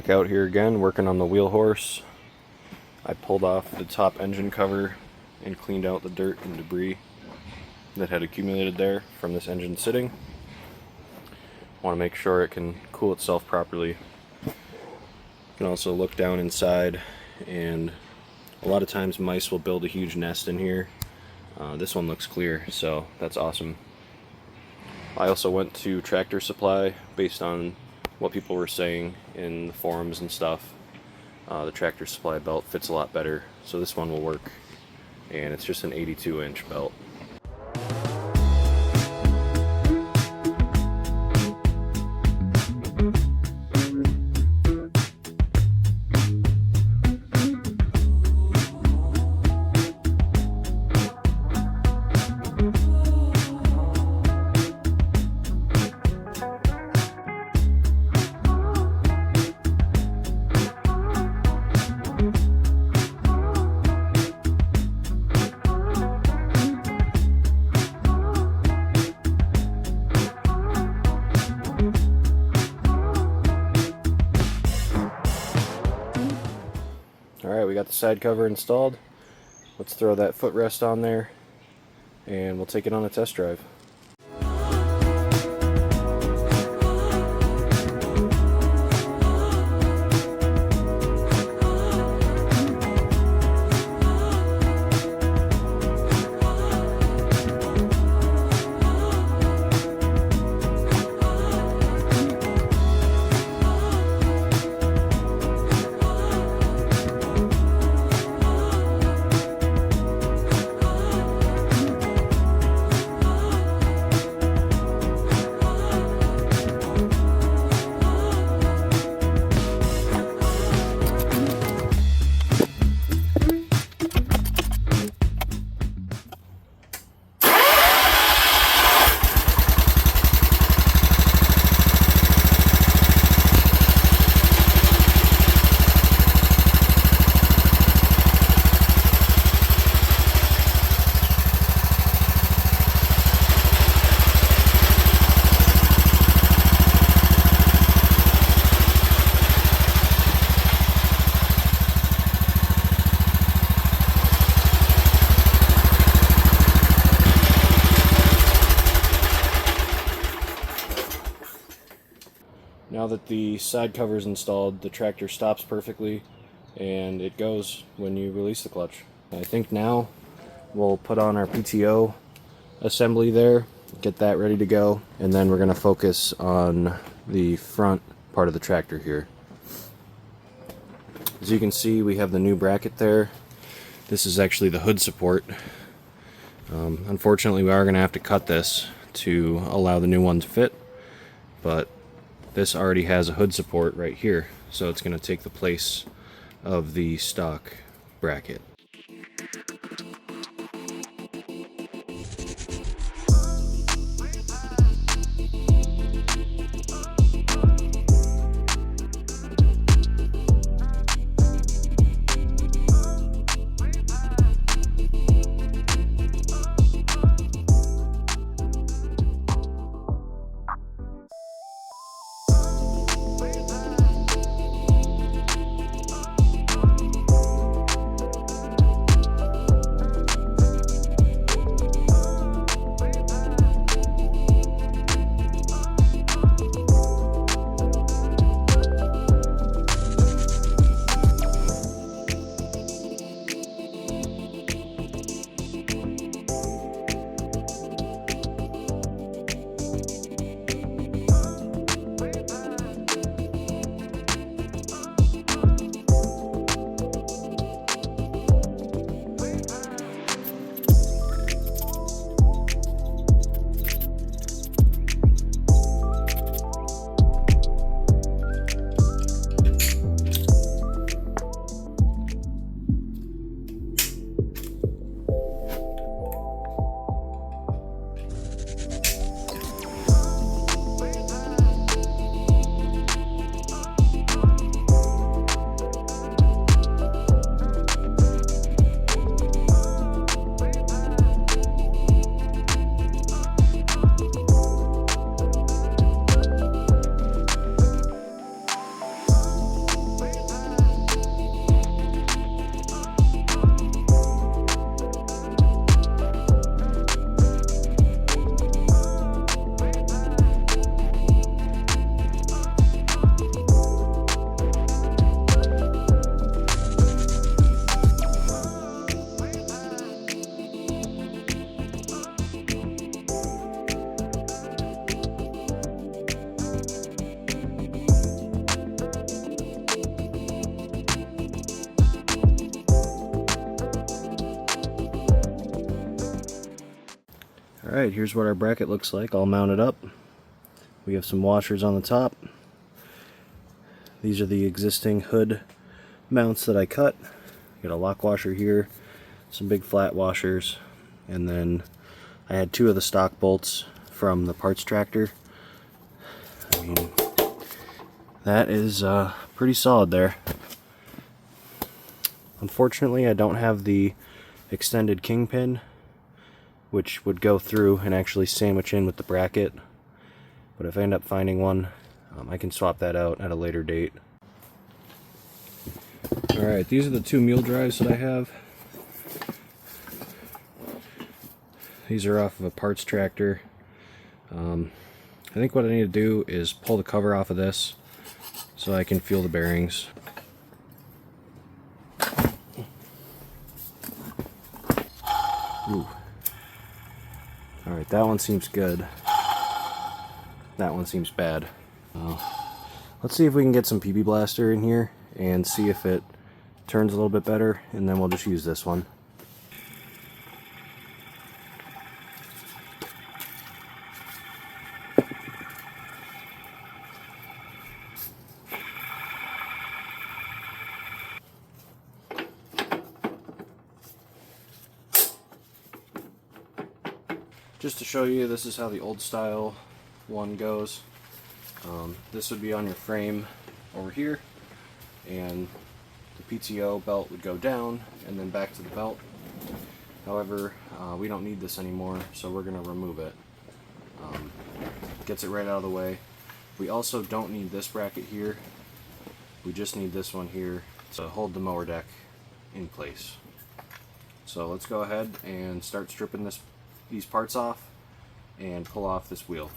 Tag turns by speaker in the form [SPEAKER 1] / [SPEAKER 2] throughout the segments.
[SPEAKER 1] Back out here again, working on the wheel horse. I pulled off the top engine cover and cleaned out the dirt and debris that had accumulated there from this engine sitting. Want to make sure it can cool itself properly. You can also look down inside, and a lot of times mice will build a huge nest in here. This one looks clear, so that's awesome. I also went to Tractor Supply based on what people were saying in the forums and stuff. The Tractor Supply belt fits a lot better, so this one will work, and it's just an 82-inch belt. Alright, we got the side cover installed. Let's throw that footrest on there and we'll take it on a test drive. Now that the side cover is installed, the tractor stops perfectly and it goes when you release the clutch. I think now we'll put on our PTO assembly there, get that ready to go, and then we're going to focus on the front part of the tractor here. As you can see, we have the new bracket there. This is actually the hood support. Unfortunately, we are going to have to cut this to allow the new one to fit, but this already has a hood support right here, so it's going to take the place of the stock bracket. Alright, here's what our bracket looks like all mounted up. We have some washers on the top. These are the existing hood mounts that I cut. Got a lock washer here, some big flat washers, and then I had 2 of the stock bolts from the parts tractor. I mean, that is pretty solid there. Unfortunately, I don't have the extended kingpin, which would go through and actually sandwich in with the bracket. But if I end up finding one, I can swap that out at a later date. Alright, these are the 2 mule drives that I have. These are off of a parts tractor. I think what I need to do is pull the cover off of this so I can feel the bearings. Ooh. Alright, that one seems good. That one seems bad. Let's see if we can get some PB Blaster in here and see if it turns a little bit better, and then we'll just use this one. Just to show you, this is how the old style one goes. This would be on your frame over here, and the PTO belt would go down and then back to the belt. However, we don't need this anymore, so we're going to remove it. Gets it right out of the way. We also don't need this bracket here. We just need this one here to hold the mower deck in place. So let's go ahead and start stripping these parts off and pull off this wheel.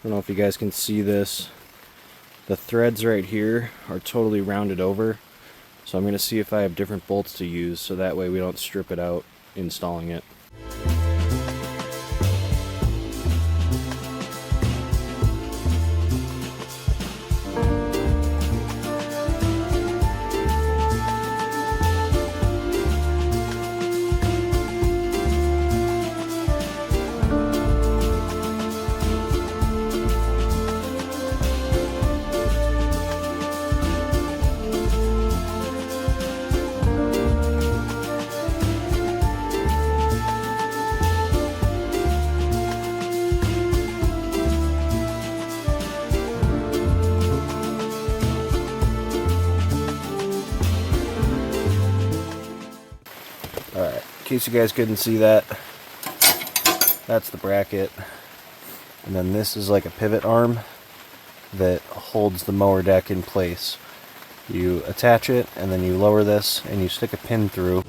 [SPEAKER 1] I don't know if you guys can see this. The threads right here are totally rounded over. So I'm going to see if I have different bolts to use so that way we don't strip it out installing it. Alright, in case you guys couldn't see that, that's the bracket. And then this is like a pivot arm that holds the mower deck in place. You attach it and then you lower this and you stick a pin through.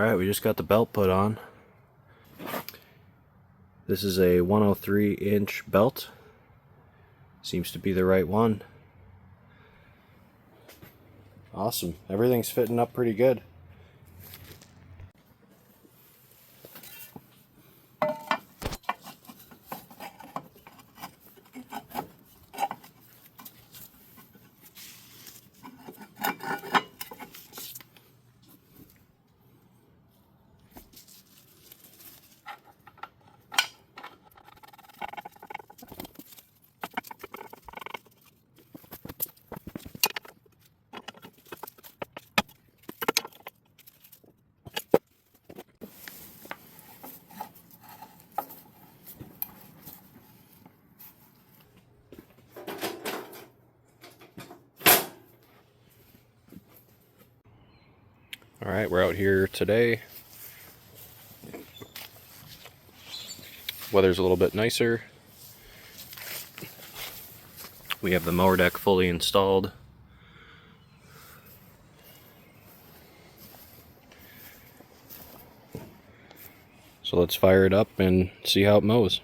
[SPEAKER 1] Alright, we just got the belt put on. This is a 103-inch belt. Seems to be the right one. Awesome. Everything's fitting up pretty good. Alright, we're out here today. Weather's a little bit nicer. We have the mower deck fully installed. So let's fire it up and see how it mows.